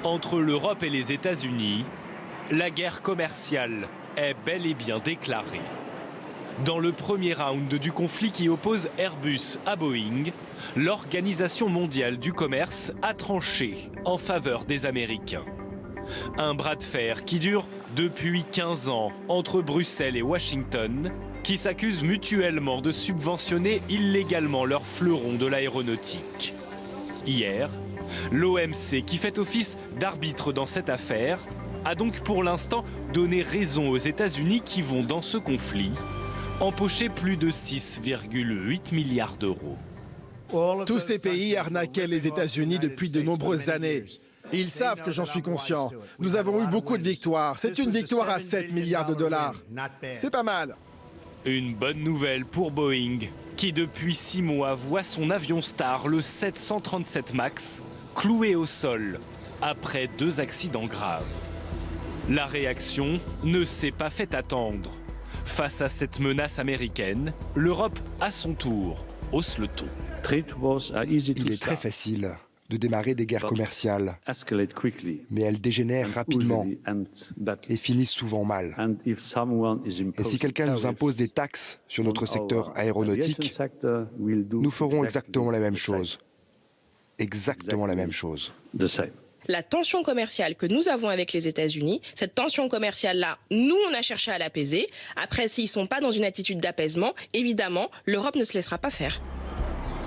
Entre l'Europe et les États-Unis, la guerre commerciale est bel et bien déclarée. Dans le premier round du conflit qui oppose Airbus à Boeing, l'Organisation mondiale du commerce a tranché en faveur des Américains. Un bras de fer qui dure depuis 15 ans entre Bruxelles et Washington, qui s'accusent mutuellement de subventionner illégalement leurs fleurons de l'aéronautique. Hier, l'OMC, qui fait office d'arbitre dans cette affaire, a donc pour l'instant donné raison aux États-Unis qui vont, dans ce conflit, empocher plus de 6,8 milliards d'euros. Tous ces pays arnaquaient les États-Unis depuis de nombreuses années. Ils savent que j'en suis conscient. Nous avons eu beaucoup de victoires. C'est une victoire à 7 milliards de dollars. C'est pas mal. Une bonne nouvelle pour Boeing, qui depuis 6 mois voit son avion star, le 737 MAX, cloué au sol après 2 accidents graves. La réaction ne s'est pas fait attendre. Face à cette menace américaine, l'Europe, à son tour, hausse le ton. Il est très facile de démarrer des guerres commerciales, mais elles dégénèrent rapidement et finissent souvent mal. Et si quelqu'un nous impose des taxes sur notre secteur aéronautique, nous ferons exactement la même chose. Exactement la même chose. La tension commerciale que nous avons avec les États-Unis, cette tension commerciale-là, nous, on a cherché à l'apaiser. Après, s'ils ne sont pas dans une attitude d'apaisement, évidemment, l'Europe ne se laissera pas faire.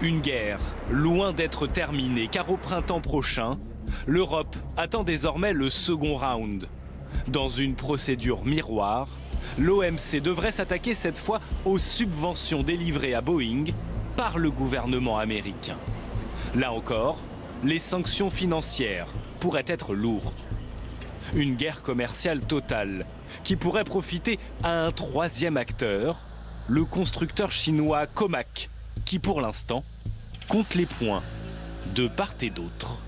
Une guerre loin d'être terminée, car au printemps prochain, l'Europe attend désormais le second round. Dans une procédure miroir, l'OMC devrait s'attaquer cette fois aux subventions délivrées à Boeing par le gouvernement américain. Là encore, les sanctions financières pourraient être lourdes. Une guerre commerciale totale qui pourrait profiter à un troisième acteur, le constructeur chinois Comac, qui pour l'instant compte les points de part et d'autre.